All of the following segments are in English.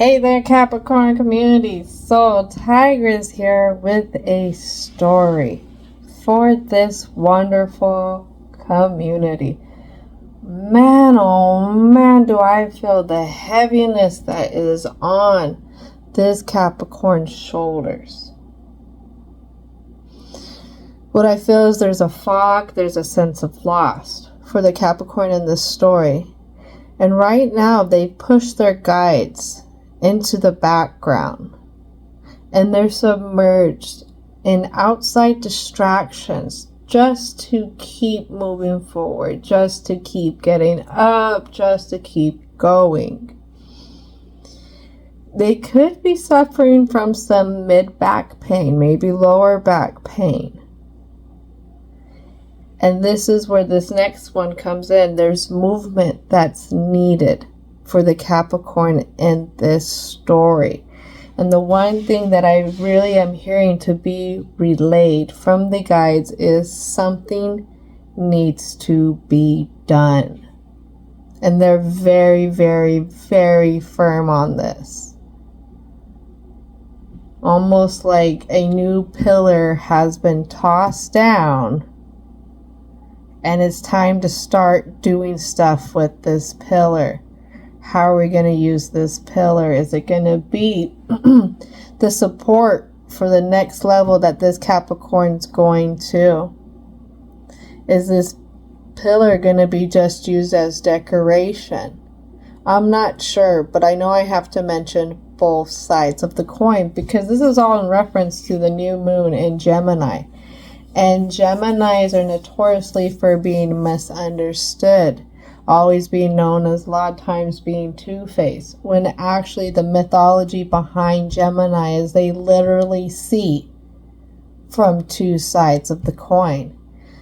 Hey there, Capricorn community. So, Tigress here with a story for this wonderful community. Man, oh man, do I feel the heaviness that is on this Capricorn's shoulders. What I feel is there's a fog, there's a sense of loss for the Capricorn in this story. And right now, they've pushed their guides into the background and they're submerged in outside distractions just to keep moving forward, just to keep getting up, just to keep going. They could be suffering from some mid-back pain, maybe lower back pain. And this is where this next one comes in. There's movement that's needed for the Capricorn in this story. And the one thing that I really am hearing to be relayed from the guides is something needs to be done. And they're very, very, very firm on this. Almost like a new pillar has been tossed down and it's time to start doing stuff with this pillar. How are we going to use this pillar? Is it going to be the support for the next level that this Capricorn's going to? Is this pillar going to be just used as decoration? I'm not sure, but I know I have to mention both sides of the coin because this is all in reference to the new moon in Gemini. And Geminis are notoriously for being misunderstood. Always being known as a lot of times being two-faced, when actually the mythology behind Gemini is they literally see from two sides of the coin.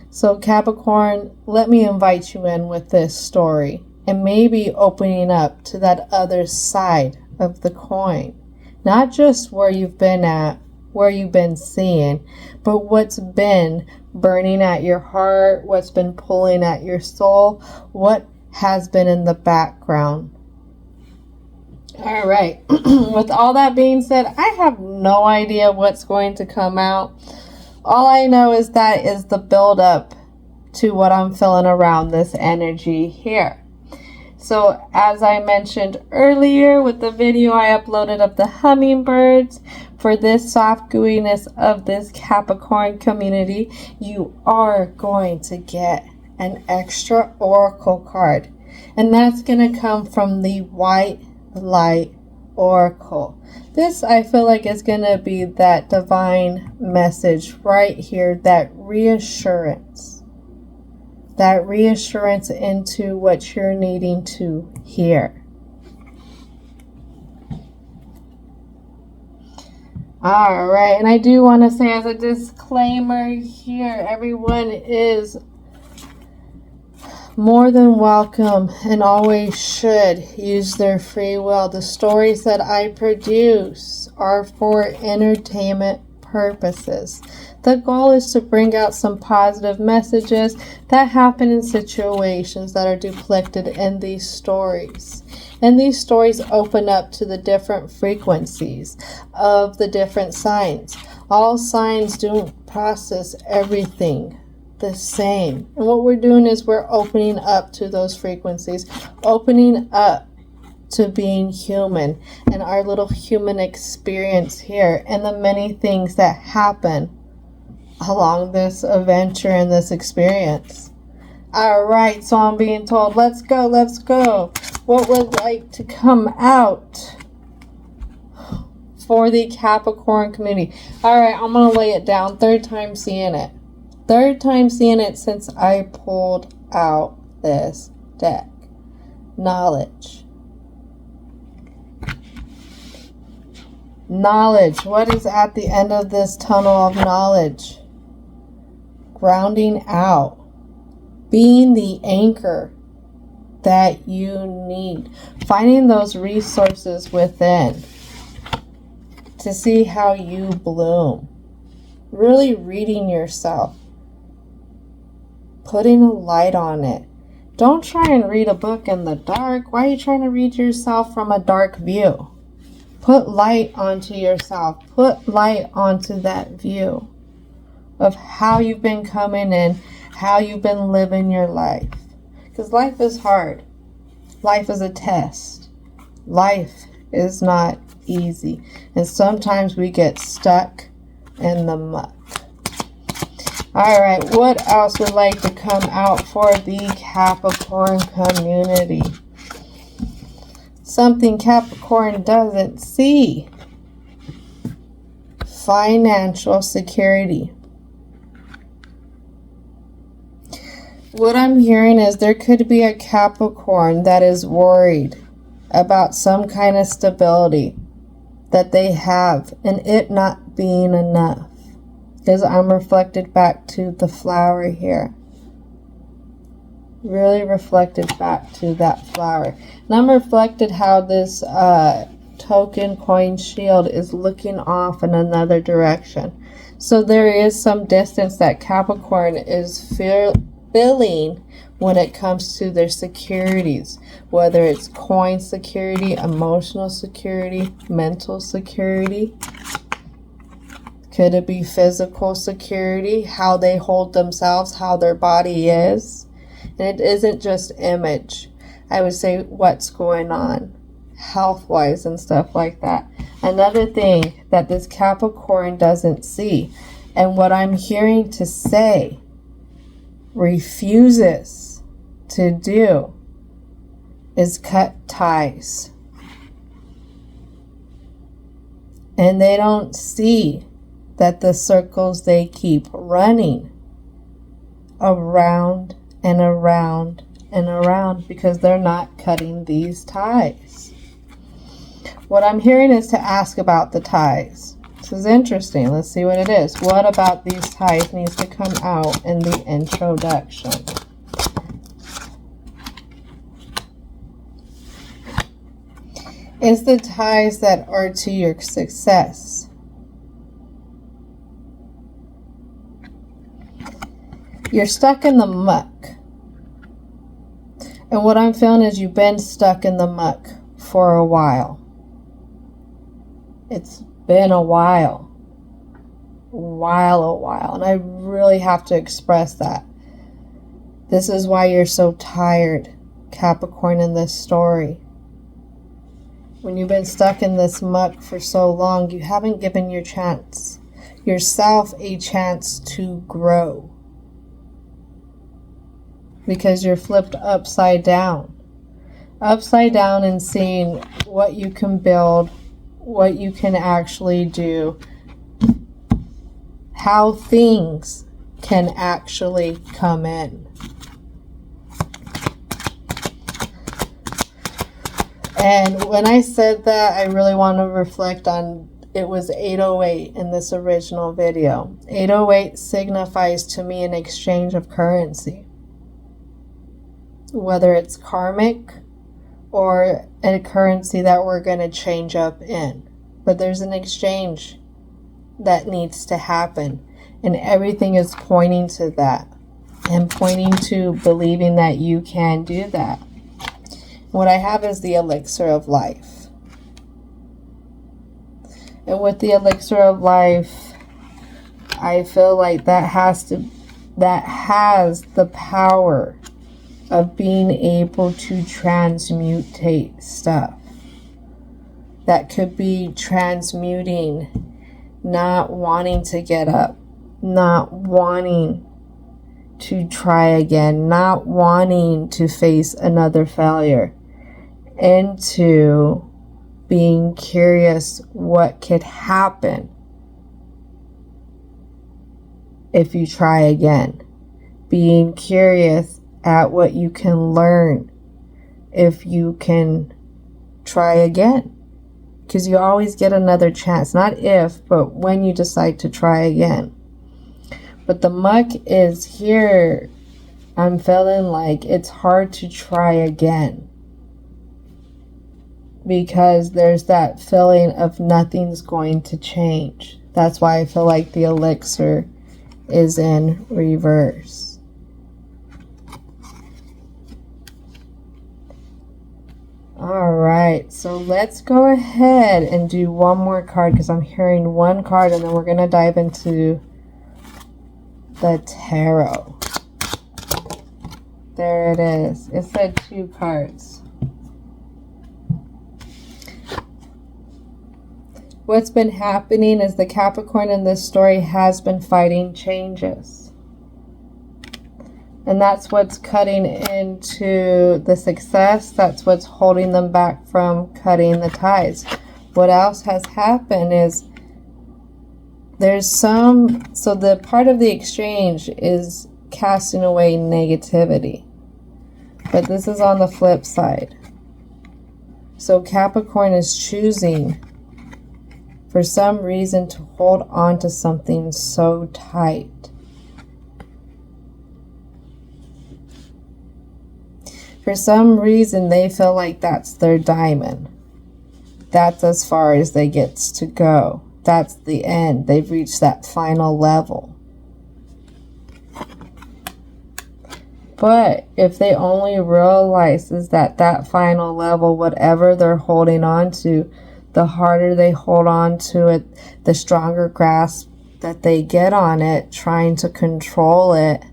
So Capricorn, let me invite you in with this story and maybe opening up to that other side of the coin. Not just where you've been at, where you've been seeing, but what's been burning at your heart, what's been pulling at your soul, what has been in the background. All right. With all that being said, I have no idea what's going to come out. All I know is that is the build up to what I'm feeling around this energy here. So as I mentioned earlier with the video I uploaded of the hummingbirds, for this soft gooiness of this Capricorn community, you are going to get an extra oracle card, and that's going to come from the White Light Oracle. This I feel like is going to be that divine message right here, that reassurance into what you're needing to hear. All right, and I do want to say as a disclaimer here, everyone is more than welcome and always should use their free will. The stories that I produce are for entertainment purposes. The goal is to bring out some positive messages that happen in situations that are depicted in these stories. And these stories open up to the different frequencies of the different signs. All signs don't process everything the same. And what we're doing is we're opening up to those frequencies, opening up to being human and our little human experience here and the many things that happen along this adventure and this experience. All right, so I'm being told, let's go. What would like to come out for the Capricorn community? All right, I'm going to lay it down. Third time seeing it since I pulled out this deck. Knowledge. What is at the end of this tunnel of knowledge? Grounding out. Being the anchor that you need. Finding those resources within to see how you bloom. Really reading yourself. Putting a light on it. Don't try and read a book in the dark. Why are you trying to read yourself from a dark view? Put light onto yourself. Put light onto that view of how you've been coming in, how you've been living your life. Because life is hard. Life is a test. Life is not easy. And sometimes we get stuck in the muck. All right, what else would like to come out for the Capricorn community? Something Capricorn doesn't see. Financial security. What I'm hearing is there could be a Capricorn that is worried about some kind of stability that they have and it not being enough. Because I'm reflected back to the flower here. Really reflected back to that flower. And I'm reflected how this token coin shield is looking off in another direction. So there is some distance that Capricorn is feeling when it comes to their securities. Whether it's coin security, emotional security, mental security. Could it be physical security, how they hold themselves, how their body is? And it isn't just image. I would say what's going on health-wise and stuff like that. Another thing that this Capricorn doesn't see, and what I'm hearing to say, refuses to do, is cut ties. And they don't see that the circles they keep running around and around and around because they're not cutting these ties. What I'm hearing is to ask about the ties. This is interesting. Let's see what it is. What about these ties needs to come out in the introduction? It's the ties that are to your success. You're stuck in the muck. And what I'm feeling is you've been stuck in the muck for a while. It's been a while. A while. And I really have to express that. This is why you're so tired, Capricorn, in this story. When you've been stuck in this muck for so long, you haven't given yourself a chance to grow. Because you're flipped upside down. Upside down and seeing what you can build, what you can actually do, how things can actually come in. And when I said that, I really want to reflect on, it was 808 in this original video. 808 signifies to me an exchange of currency. Whether it's karmic or a currency that we're going to change up in. But there's an exchange that needs to happen. And everything is pointing to that. And pointing to believing that you can do that. What I have is the elixir of life. And with the elixir of life, I feel like that has the power of being able to transmutate stuff. That could be transmuting, not wanting to get up, not wanting to try again, not wanting to face another failure, into being curious what could happen if you try again. Being curious at what you can learn if you can try again. Because you always get another chance. Not if, but when you decide to try again. But the muck is here. I'm feeling like it's hard to try again. Because there's that feeling of nothing's going to change. That's why I feel like the elixir is in reverse. All right. right, so let's go ahead and do one more card because I'm hearing one card, and then we're going to dive into the tarot. There it is. It said 2 cards. What's been happening is the Capricorn in this story has been fighting changes. And that's what's cutting into the success. That's what's holding them back from cutting the ties. What else has happened is there's some... So the part of the exchange is casting away negativity. But this is on the flip side. So Capricorn is choosing, for some reason, to hold on to something so tight. For some reason, they feel like that's their diamond. That's as far as they get to go. That's the end. They've reached that final level. But if they only realize is that that final level, whatever they're holding on to, the harder they hold on to it, the stronger grasp that they get on it, trying to control it,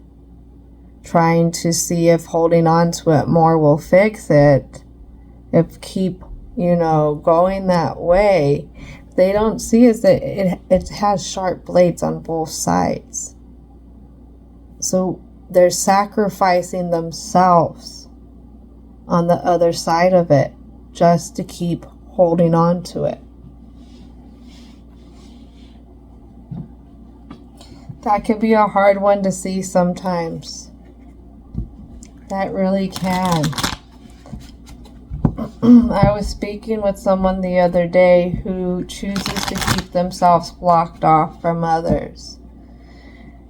trying to see if holding on to it more will fix it, if keep, going that way. They don't see is that it has sharp blades on both sides. So they're sacrificing themselves on the other side of it just to keep holding on to it. That could be a hard one to see sometimes. That really can. I was speaking with someone the other day who chooses to keep themselves blocked off from others.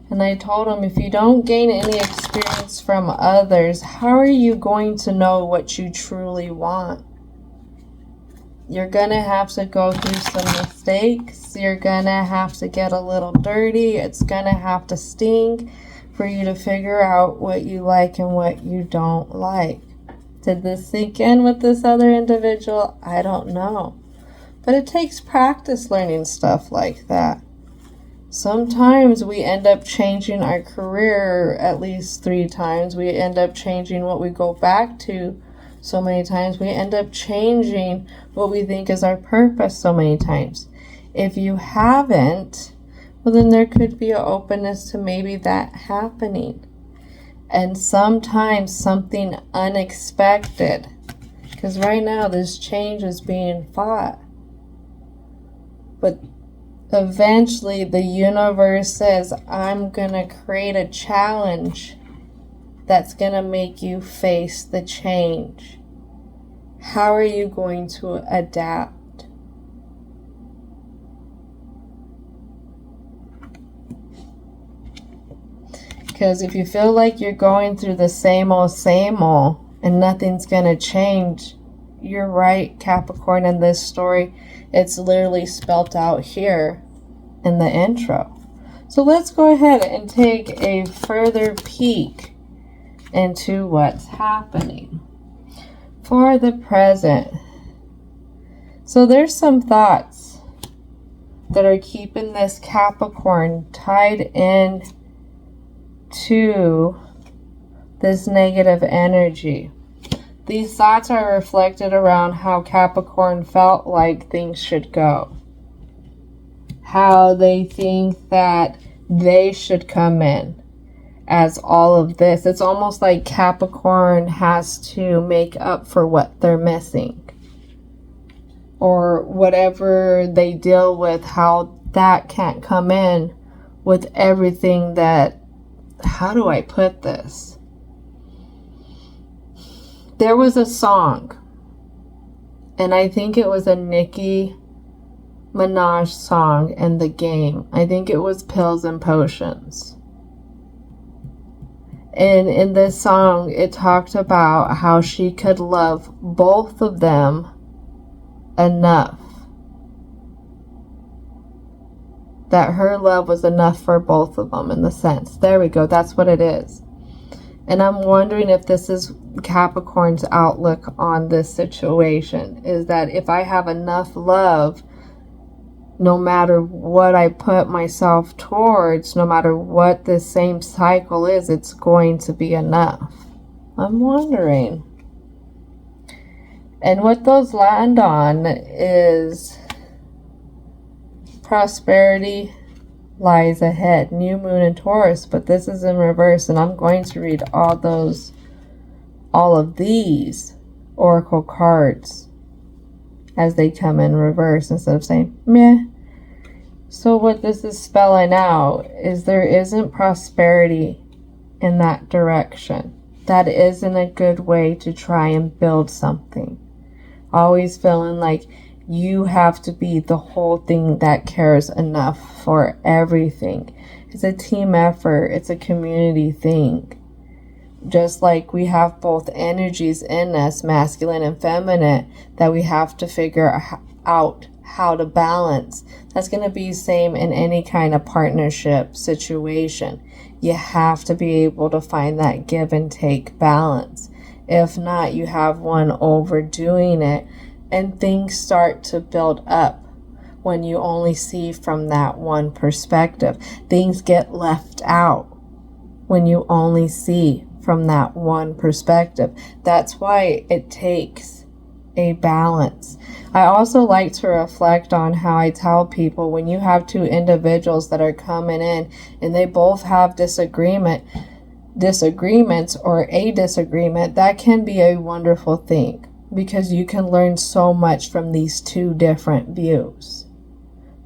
And I told him, if you don't gain any experience from others, how are you going to know what you truly want? You're going to have to go through some mistakes. You're going to have to get a little dirty. It's going to have to sting for you to figure out what you like and what you don't like. Did this sink in with this other individual? I don't know. But it takes practice learning stuff like that. Sometimes we end up changing our career at least 3 times. We end up changing what we go back to so many times. We end up changing what we think is our purpose so many times. If you haven't, well, then there could be an openness to maybe that happening. And sometimes something unexpected. Because right now this change is being fought. But eventually the universe says, I'm going to create a challenge that's going to make you face the change. How are you going to adapt? Because if you feel like you're going through the same old and nothing's going to change, you're right, Capricorn, in this story. It's literally spelt out here in the intro. So let's go ahead and take a further peek into what's happening for the present. So there's some thoughts that are keeping this Capricorn tied in to this negative energy. These thoughts are reflected around how Capricorn felt like things should go. How they think that they should come in as all of this. It's almost like Capricorn has to make up for what they're missing. Or whatever they deal with, how that can't come in with everything that... How do I put this? There was a song, and I think it was a Nicki Minaj song in the game. I think it was Pills and Potions. And in this song, it talked about how she could love both of them enough. That her love was enough for both of them, in the sense. There we go. That's what it is. And I'm wondering if this is Capricorn's outlook on this situation, is that if I have enough love, no matter what I put myself towards, no matter what this same cycle is, it's going to be enough. I'm wondering. And what those land on is prosperity lies ahead, new moon in Taurus, but this is in reverse, and I'm going to read all of these oracle cards as they come in reverse instead of saying meh. So what this is spelling out is there isn't prosperity in that direction. That isn't a good way to try and build something. Always feeling like you have to be the whole thing that cares enough for everything. It's a team effort. It's a community thing. Just like we have both energies in us, masculine and feminine, that we have to figure out how to balance. That's going to be the same in any kind of partnership situation. You have to be able to find that give and take balance. If not, you have one overdoing it, and things start to build up when you only see from that one perspective. Things get left out when you only see from that one perspective. That's why it takes a balance. I also like to reflect on how I tell people when you have two individuals that are coming in and they both have disagreements or a disagreement, that can be a wonderful thing, because you can learn so much from these two different views,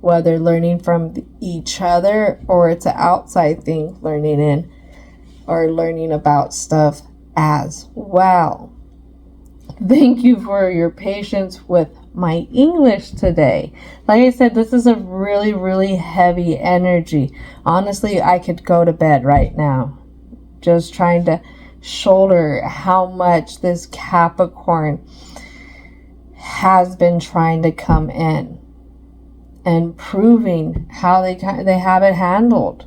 whether learning from each other or it's an outside thing learning in or learning about stuff as well. Thank you for your patience with my English today. Like I said, this is a really, really heavy energy. Honestly, I could go to bed right now, just trying to shoulder how much this Capricorn has been trying to come in and proving how they have it handled.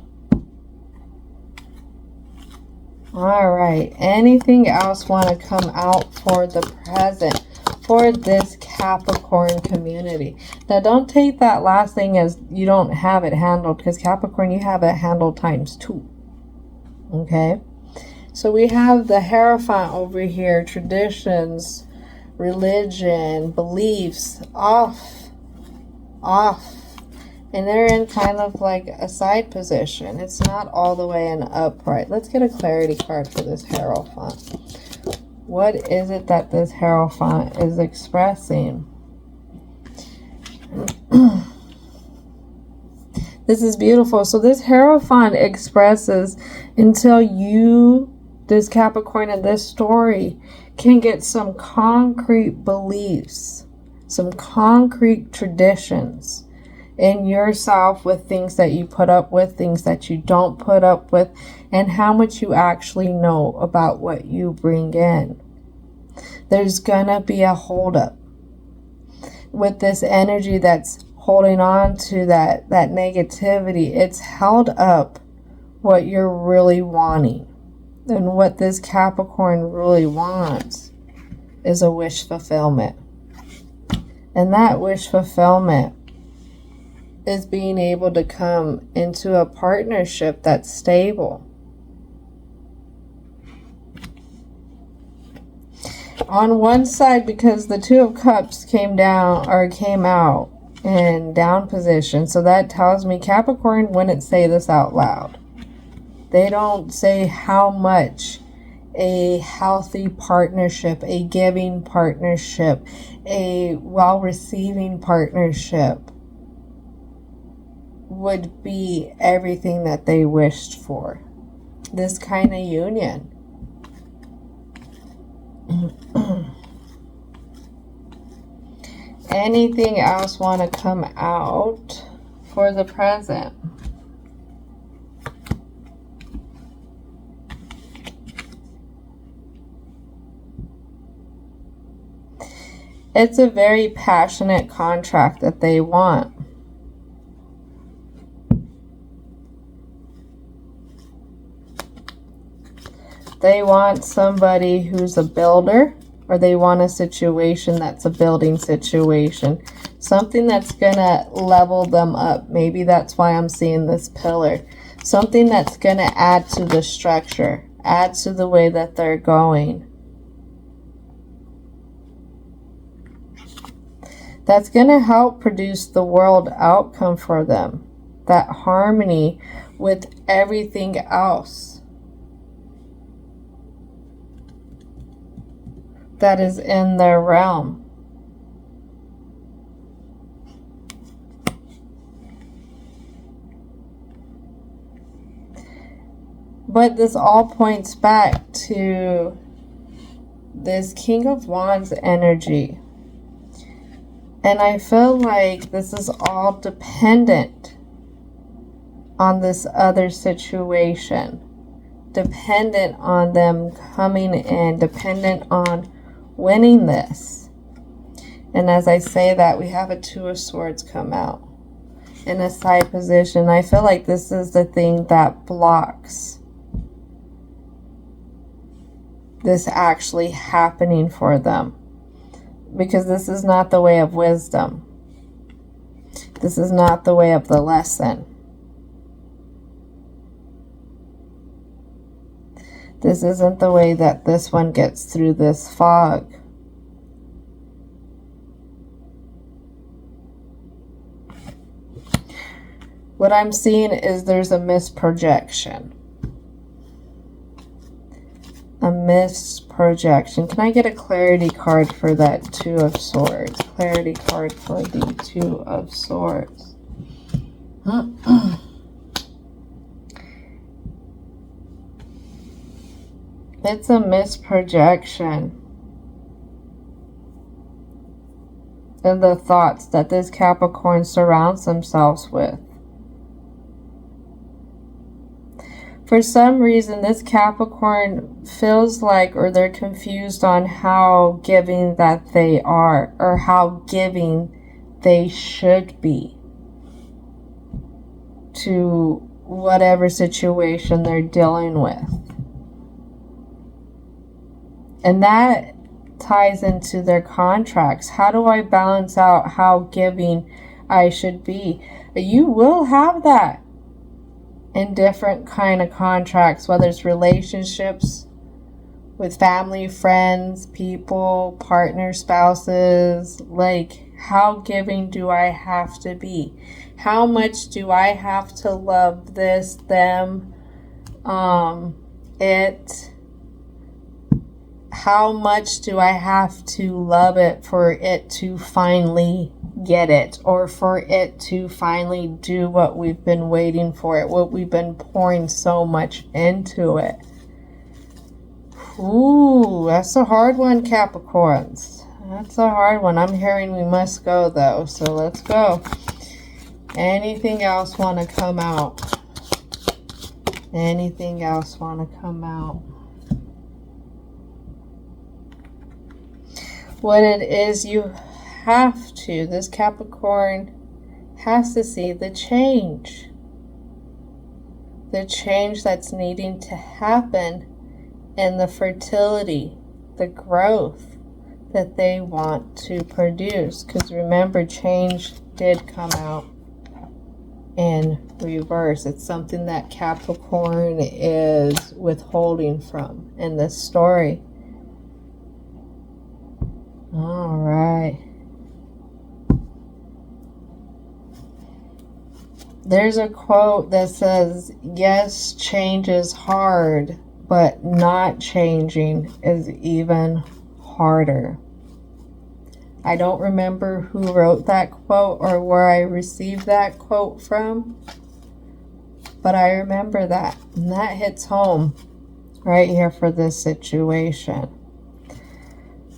All right, anything else want to come out for the present for this Capricorn community? Now, don't take that last thing as you don't have it handled, because Capricorn, you have it handled times 2. Okay, so we have the Hierophant over here, traditions, religion, beliefs, off, and they're in kind of like a side position. It's not all the way in upright. Let's get a clarity card for this Hierophant. What is it that this Hierophant is expressing? This is beautiful. So this Hierophant expresses, until you, this Capricorn in this story, can get some concrete beliefs, some concrete traditions in yourself, with things that you put up with, things that you don't put up with, and how much you actually know about what you bring in. There's gonna be a holdup with this energy that's holding on to that negativity. It's held up what you're really wanting. And what this Capricorn really wants is a wish fulfillment. And that wish fulfillment is being able to come into a partnership that's stable. On one side, because the Two of Cups came down, or came out in down position, so that tells me Capricorn wouldn't say this out loud. They don't say how much a healthy partnership, a giving partnership, a well-receiving partnership would be everything that they wished for. This kind of union. Anything else want to come out for the present? It's a very passionate contract that they want. They want somebody who's a builder, or they want a situation that's a building situation. Something that's going to level them up. Maybe that's why I'm seeing this pillar. Something that's going to add to the structure, add to the way that they're going. That's going to help produce the world outcome for them. That harmony with everything else that is in their realm. But this all points back to this King of Wands energy. And I feel like this is all dependent on this other situation. Dependent on them coming in. Dependent on winning this. And as I say that, we have a Two of Swords come out in a side position. I feel like this is the thing that blocks this actually happening for them. Because this is not the way of wisdom. This is not the way of the lesson. This isn't the way that this one gets through this fog. What I'm seeing is there's a misprojection. A misprojection. Can I get a clarity card for that Two of Swords? Clarity card for the Two of Swords. It's a misprojection of the thoughts that this Capricorn surrounds themselves with. For some reason, this Capricorn feels like, or they're confused on how giving that they are, or how giving they should be to whatever situation they're dealing with. And that ties into their contracts. How do I balance out how giving I should be? You will have that in different kind of contracts, whether it's relationships with family, friends, people, partners, spouses. Like, how giving do I have to be? How much do I have to love this, them, it? How much do I have to love it for it to finally get it, or for it to finally do what we've been waiting for it, what we've been pouring so much into it? Ooh, that's a hard one, Capricorns. That's a hard one. I'm hearing we must go, though, so let's go. Anything else want to come out? Anything else want to come out? What it is you have to, this Capricorn has to see the change. The change that's needing to happen in the fertility, the growth that they want to produce. Because remember, change did come out in reverse. It's something that Capricorn is withholding from in this story. All right. There's a quote that says, yes, change is hard, but not changing is even harder. I don't remember who wrote that quote or where I received that quote from, but I remember that. And that hits home right here for this situation.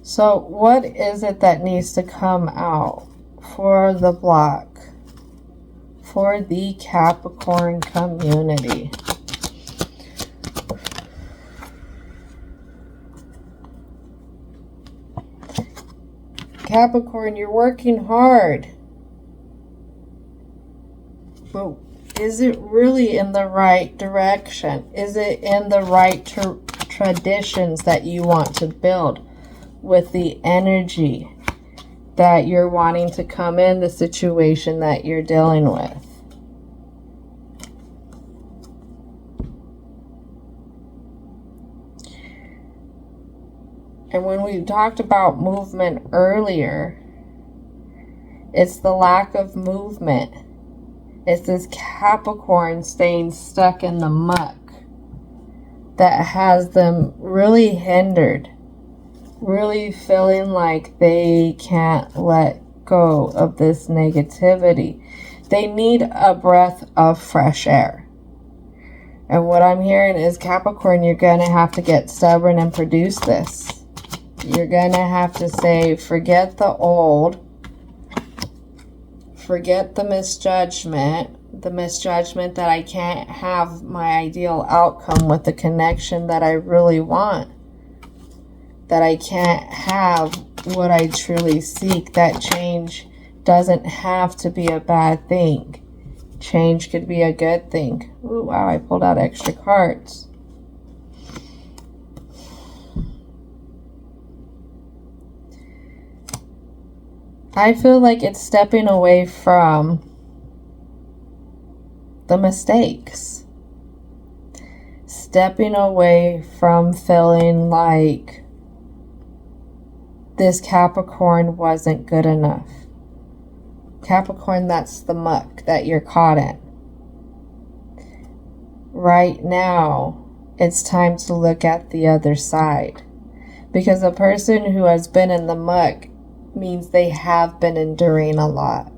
So what is it that needs to come out for the block, for the Capricorn community? Capricorn, you're working hard. But is it really in the right direction? Is it in the right traditions that you want to build with the energy that you're wanting to come in the situation that you're dealing with. And when we talked about movement earlier, it's the lack of movement. It's this Capricorn staying stuck in the muck that has them really hindered, really feeling like they can't let go of this negativity. They need a breath of fresh air. And what I'm hearing is, Capricorn, you're going to have to get stubborn and produce this. You're going to have to say, forget the old, forget the misjudgment that I can't have my ideal outcome with the connection that I really want, that I can't have what I truly seek. That change doesn't have to be a bad thing. Change could be a good thing. Ooh, wow, I pulled out extra cards. I feel like it's stepping away from the mistakes. Stepping away from feeling like this Capricorn wasn't good enough. Capricorn, that's the muck that you're caught in. Right now, it's time to look at the other side. Because a person who has been in the muck means they have been enduring a lot.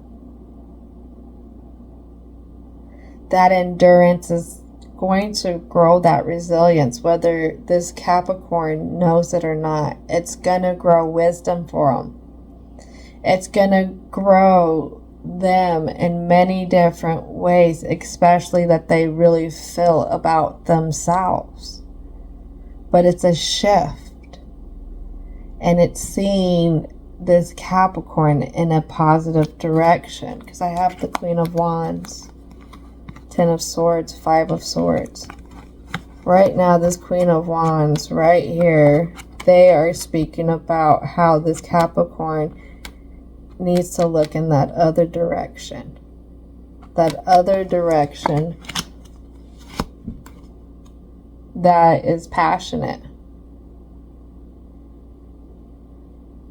That endurance is going to grow that resilience, whether this Capricorn knows it or not. It's going to grow wisdom for them. It's going to grow them in many different ways, especially that they really feel about themselves. But it's a shift. And it's seeing this Capricorn in a positive direction, because I have the Queen of Wands, Ten of Swords, Five of Swords. Right now, this Queen of Wands right here, they are speaking about how this Capricorn needs to look in that other direction. That other direction that is passionate.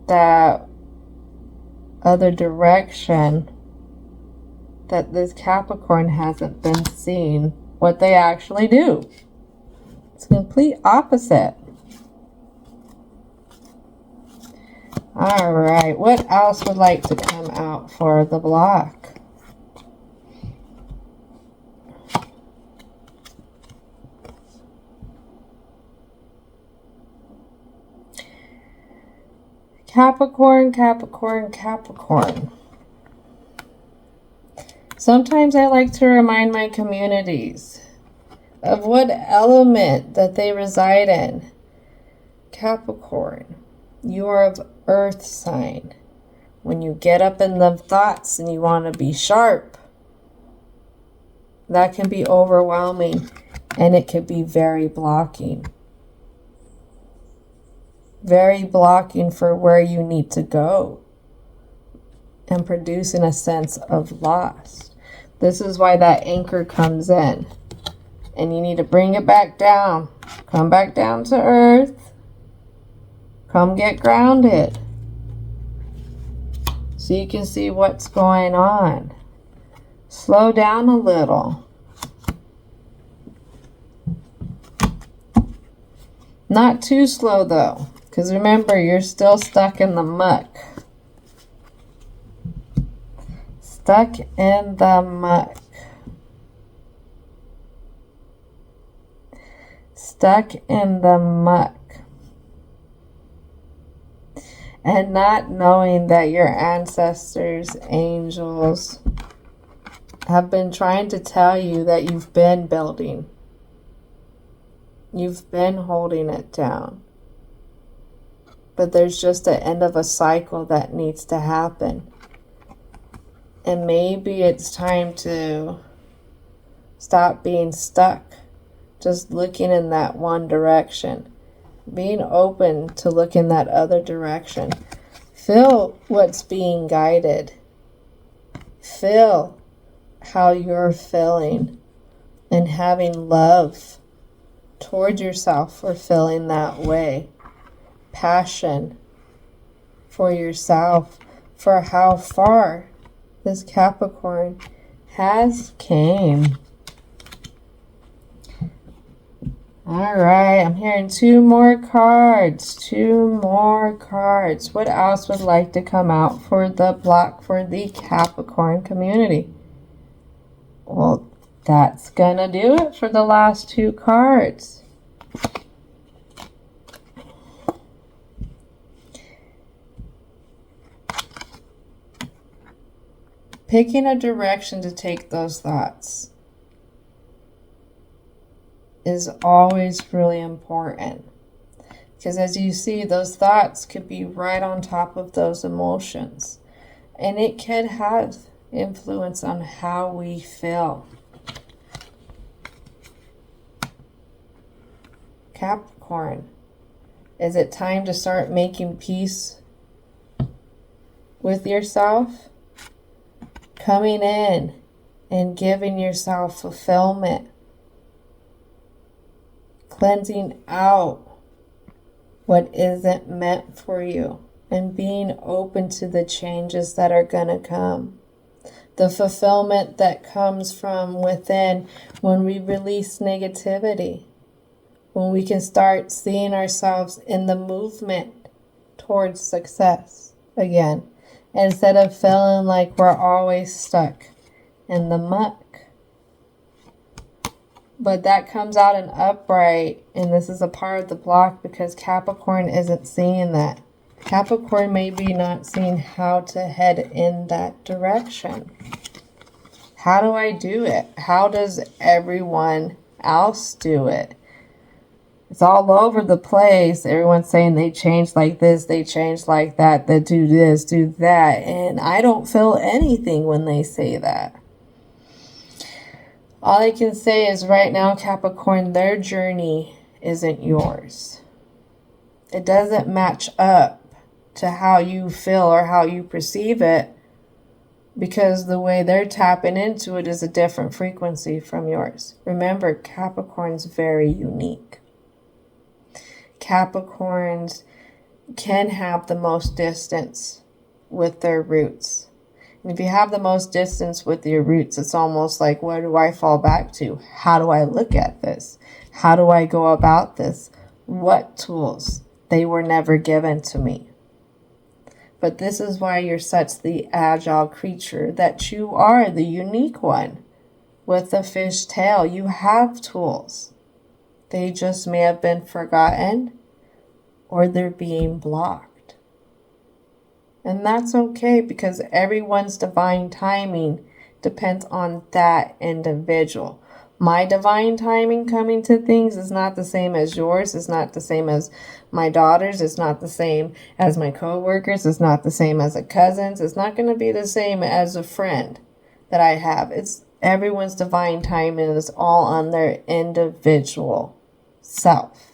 That other direction that this Capricorn hasn't been seeing what they actually do. It's complete opposite. All right, what else would like to come out for the block? Capricorn, Capricorn, Capricorn. Sometimes I like to remind my communities of what element that they reside in. Capricorn, you are of earth sign. When you get up in the thoughts and you want to be sharp, that can be overwhelming and it can be very blocking. Very blocking for where you need to go and producing a sense of loss. This is why that anchor comes in. And you need to bring it back down. Come back down to earth. Come get grounded. So you can see what's going on. Slow down a little. Not too slow though. Because remember, you're still stuck in the muck. Stuck in the muck. Stuck in the muck. And not knowing that your ancestors, angels, have been trying to tell you that you've been building. You've been holding it down. But there's just an end of a cycle that needs to happen. And maybe it's time to stop being stuck, just looking in that one direction. Being open to look in that other direction. Feel what's being guided. Feel how you're feeling and having love toward yourself for feeling that way. Passion for yourself, for how far this Capricorn has came. All right, I'm hearing two more cards. Two more cards. What else would like to come out for the block for the Capricorn community? Well, that's gonna do it for the last two cards. Picking a direction to take those thoughts is always really important, because as you see, those thoughts could be right on top of those emotions, and it could have influence on how we feel. Capricorn, is it time to start making peace with yourself? Coming in and giving yourself fulfillment. Cleansing out what isn't meant for you and being open to the changes that are going to come. The fulfillment that comes from within when we release negativity. When we can start seeing ourselves in the movement towards success again. Instead of feeling like we're always stuck in the muck. But that comes out in upright, and this is a part of the block because Capricorn isn't seeing that. Capricorn may be not seeing how to head in that direction. How do I do it? How does everyone else do it? It's all over the place. Everyone's saying they change like this, they change like that, they do this, do that. And I don't feel anything when they say that. All I can say is right now, Capricorn, their journey isn't yours. It doesn't match up to how you feel or how you perceive it, because the way they're tapping into it is a different frequency from yours. Remember, Capricorn's very unique. Capricorns can have the most distance with their roots. And if you have the most distance with your roots, it's almost like, where do I fall back to? How do I look at this? How do I go about this? What tools? They were never given to me. But this is why you're such the agile creature that you are, the unique one. With the fish tail, you have tools. They just may have been forgotten or they're being blocked. And that's okay, because everyone's divine timing depends on that individual. My divine timing coming to things is not the same as yours. It's not the same as my daughter's. It's not the same as my co-workers. It's not the same as a cousin's. It's not going to be the same as a friend that I have. It's everyone's divine timing is all on their individual self.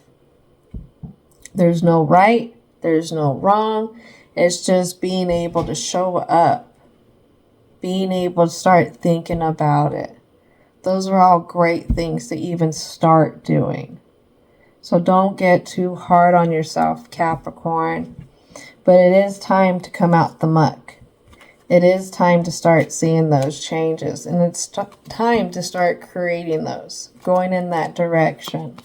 There's no right. There's no wrong. It's just being able to show up. Being able to start thinking about it. Those are all great things to even start doing. So don't get too hard on yourself, Capricorn. But it is time to come out the muck. It is time to start seeing those changes. And it's time to start creating those. Going in that direction.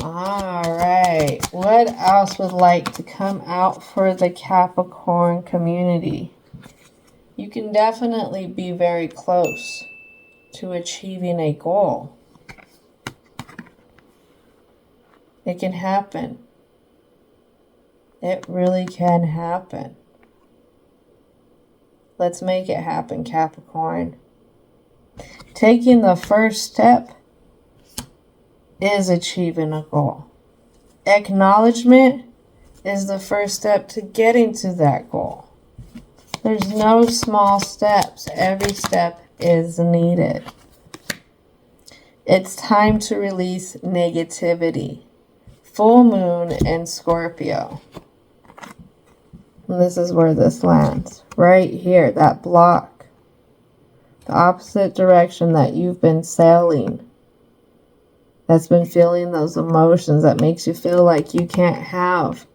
All right. What else would like to come out for the Capricorn community? You can definitely be very close to achieving a goal. It can happen. It really can happen. Let's make it happen, Capricorn. Taking the first step is achieving a goal. Acknowledgement is the first step to getting to that goal. There's no small steps. Every step is needed. It's time to release negativity. full moon in Scorpio. And this is where this lands. Right here, that block. The opposite direction that you've been sailing. That's been feeling those emotions that makes you feel like you can't have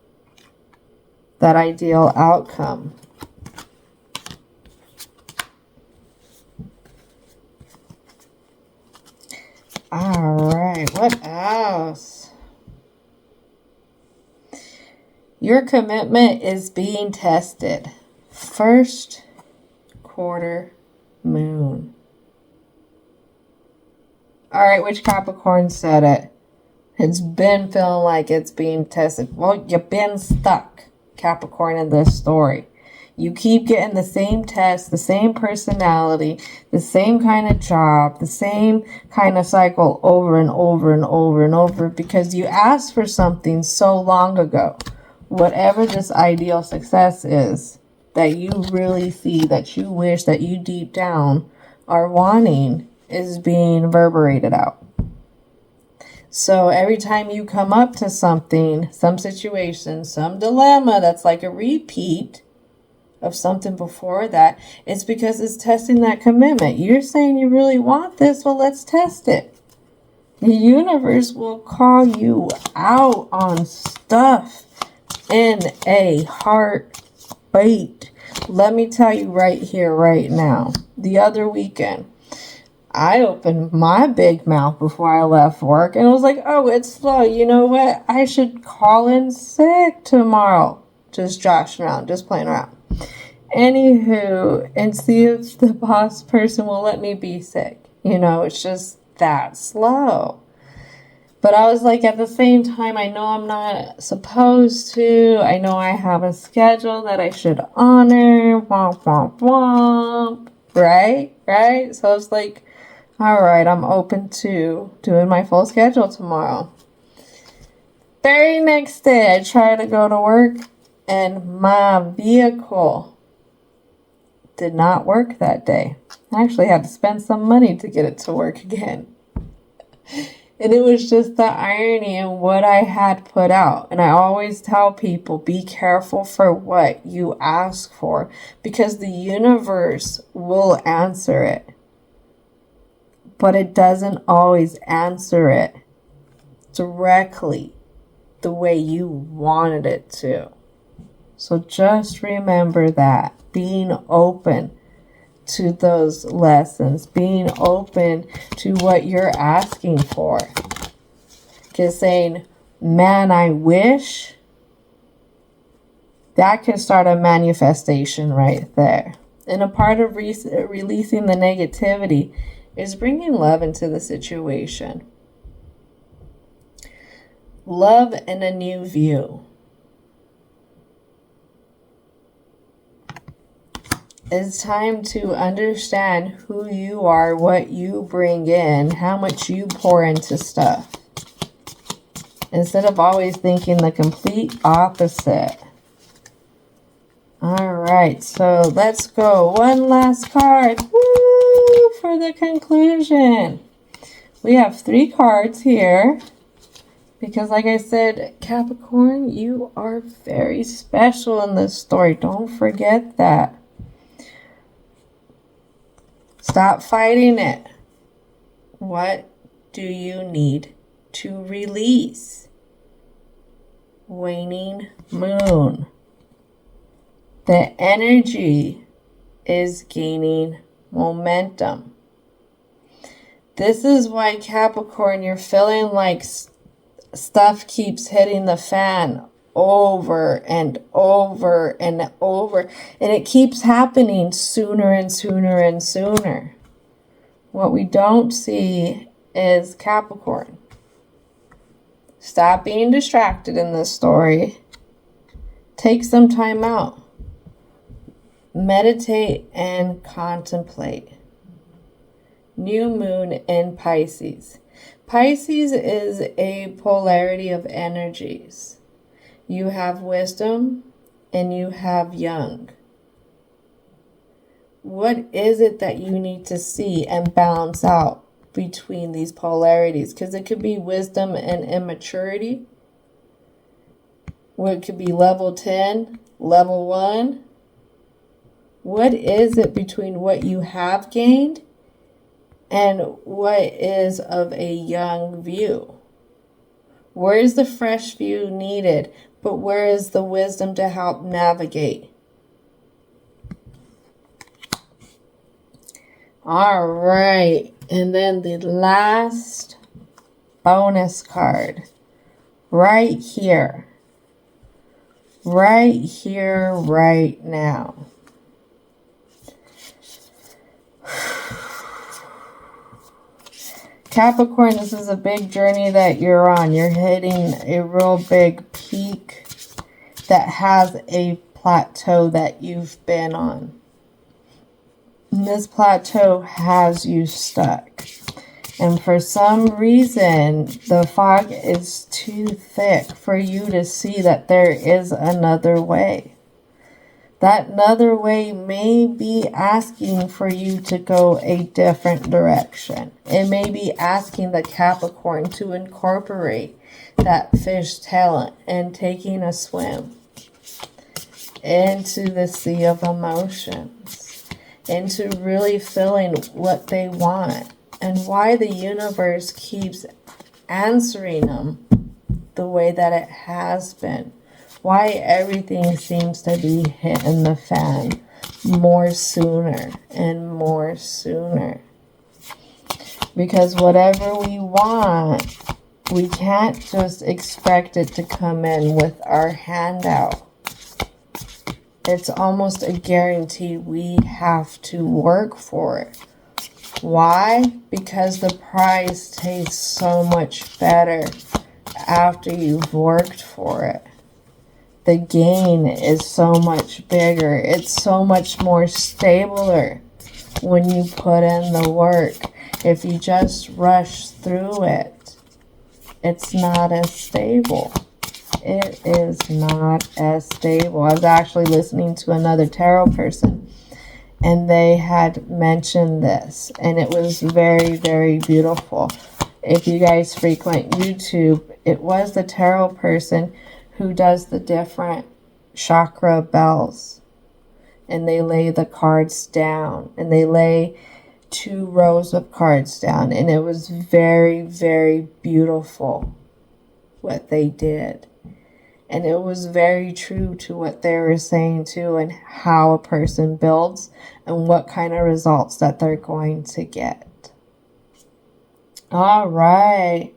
that ideal outcome. All right, what else? Your commitment is being tested. First quarter moon. All right, which Capricorn said it? It's been feeling like it's being tested. Well, you've been stuck, Capricorn, in this story. You keep getting the same test, the same personality, the same kind of job, the same kind of cycle over and over and over and over because you asked for something so long ago. Whatever this ideal success is that you really see, that you wish, that you deep down are wanting, is being reverberated out. So every time you come up to something, some situation, some dilemma that's like a repeat of something before that, it's because it's testing that commitment. You're saying you really want this, well, let's test it. The universe will call you out on stuff in a heartbeat. Let me tell you right here, right now. The other weekend, I opened my big mouth before I left work and was like, oh, it's slow. You know what? I should call in sick tomorrow. Just joshing around, just playing around. Anywho, and see if the boss person will let me be sick. You know, it's just that slow. But I was like, at the same time, I know I'm not supposed to. I know I have a schedule that I should honor. Womp, womp, womp. Right? Right? So I was like, all right, I'm open to doing my full schedule tomorrow. Very next day, I try to go to work, and my vehicle did not work that day. I actually had to spend some money to get it to work again. And it was just the irony in what I had put out. And I always tell people, be careful for what you ask for, because the universe will answer it. But it doesn't always answer it directly the way you wanted it to. So just remember that. Being open to those lessons. Being open to what you're asking for. Because saying, man, I wish, that can start a manifestation right there. And a part of releasing the negativity is bringing love into the situation. Love in a new view. It's time to understand who you are, what you bring in, how much you pour into stuff. Instead of always thinking the complete opposite. All right, so let's go. One last card. Woo! For the conclusion. We have 3 cards here. Because like I said, Capricorn, you are very special in this story. Don't forget that. Stop fighting it. What do you need to release? Waning moon. The energy is gaining momentum. This is why, Capricorn, you're feeling like stuff keeps hitting the fan over and over and over. And it keeps happening sooner and sooner and sooner. What we don't see is, Capricorn, stop being distracted in this story. Take some time out. Meditate and contemplate. New moon in Pisces. Pisces is a polarity of energies. You have wisdom and you have young. What is it that you need to see and balance out between these polarities? Because it could be wisdom and immaturity, What could be level 10, level 1? What is it between what you have gained and what is of a young view? Where is the fresh view needed, but where is the wisdom to help navigate? All right, and then the last bonus card, right here, right now. Capricorn, this is a big journey that you're on. You're hitting a real big peak that has a plateau that you've been on. And this plateau has you stuck. And for some reason, the fog is too thick for you to see that there is another way. That another way may be asking for you to go a different direction. It may be asking the Capricorn to incorporate that fish talent and taking a swim into the sea of emotions, into really feeling what they want and why the universe keeps answering them the way that it has been. Why everything seems to be hitting the fan more sooner and more sooner. Because whatever we want, we can't just expect it to come in with our hand out. It's almost a guarantee we have to work for it. Why? Because the prize tastes so much better after you've worked for it. The gain is so much bigger. It's so much more stabler when you put in the work. If you just rush through it, it's not as stable. It is not as stable. I was actually listening to another tarot person, and they had mentioned this, and it was very, very beautiful. If you guys frequent YouTube, it was the tarot person who does the different chakra bells, and they lay the cards down, and they lay 2 rows of cards down, and it was very, very beautiful what they did. And it was very true to what they were saying too, and how a person builds and what kind of results that they're going to get. All right.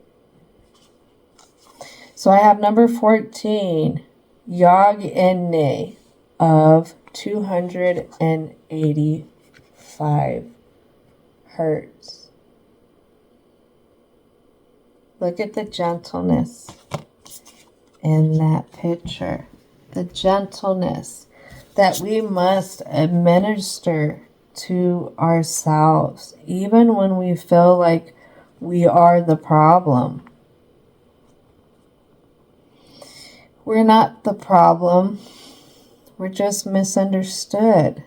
So I have number 14, Yog and Nay of 285 hertz. Look at the gentleness in that picture. The gentleness that we must administer to ourselves, even when we feel like we are the problem. We're not the problem. We're just misunderstood.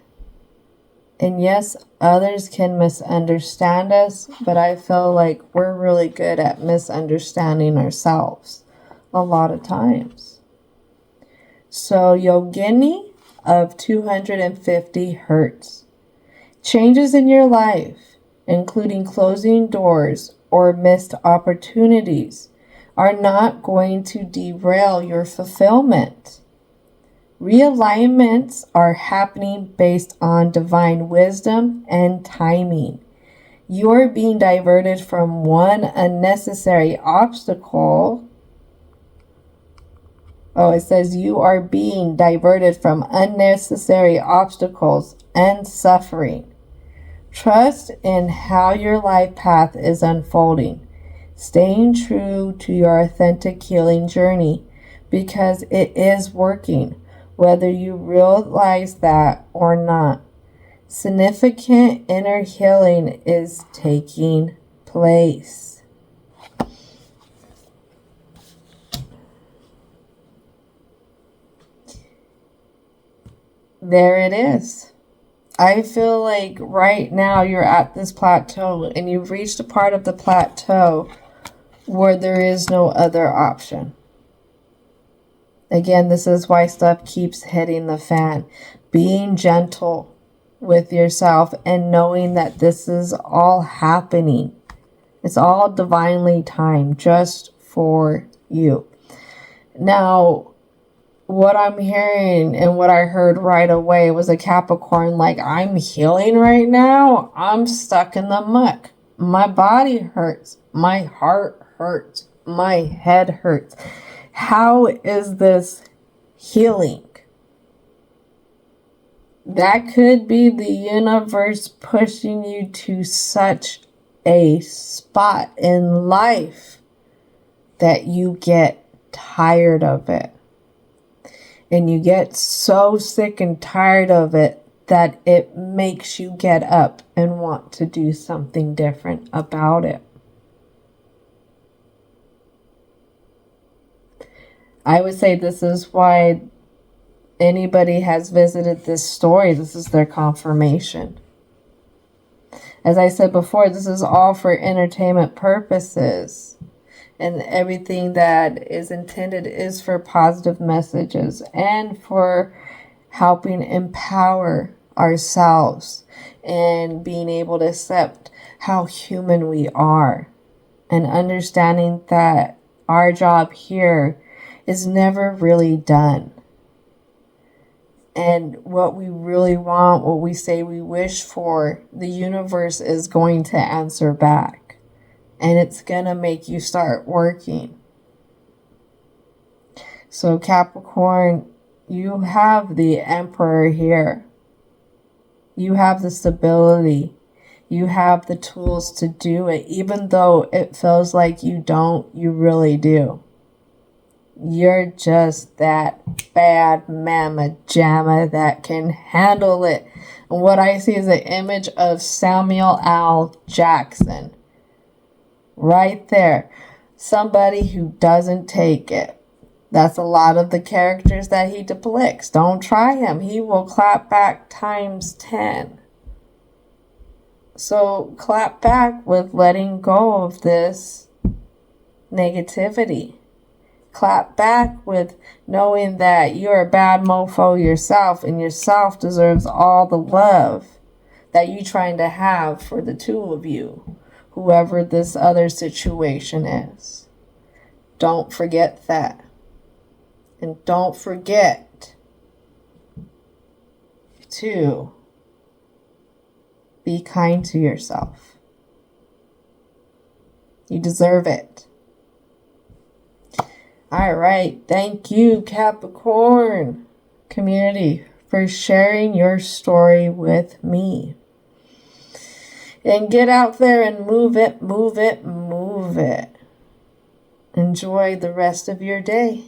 And yes, others can misunderstand us, but I feel like we're really good at misunderstanding ourselves a lot of times. So Yogini of 250 hertz. Changes in your life, including closing doors or missed opportunities, are not going to derail your fulfillment. Realignments are happening based on divine wisdom and timing. You are being diverted from one unnecessary obstacle. Oh, it says you are being diverted from unnecessary obstacles and suffering. Trust in how your life path is unfolding, staying true to your authentic healing journey, because it is working, whether you realize that or not. Significant inner healing is taking place. There it is. I feel like right now you're at this plateau, and you've reached a part of the plateau where there is no other option. Again, this is why stuff keeps hitting the fan. Being gentle with yourself and knowing that this is all happening. It's all divinely timed just for you. Now, what I'm hearing and what I heard right away was a Capricorn like, I'm healing right now. I'm stuck in the muck. My body hurts. My heart hurts. My head hurts. How is this healing? That could be the universe pushing you to such a spot in life that you get tired of it. And you get so sick and tired of it that it makes you get up and want to do something different about it. I would say this is why anybody has visited this story. This is their confirmation. As I said before, this is all for entertainment purposes. And everything that is intended is for positive messages and for helping empower ourselves and being able to accept how human we are and understanding that our job here is never really done. And what we really want, what we say we wish for, the universe is going to answer back. And it's going to make you start working. So Capricorn, you have the Emperor here. You have the stability. You have the tools to do it. Even though it feels like you don't, you really do. You're just that bad mama jamma that can handle it. And what I see is an image of Samuel L. Jackson. Right there. Somebody who doesn't take it. That's a lot of the characters that he depicts. Don't try him. He will clap back times 10. So clap back with letting go of this negativity. Clap back with knowing that you're a bad mofo yourself and yourself deserves all the love that you're trying to have for the two of you. Whoever this other situation is. Don't forget that. And don't forget to be kind to yourself. You deserve it. All right. Thank you, Capricorn community, for sharing your story with me. And get out there and move it, move it, move it. Enjoy the rest of your day.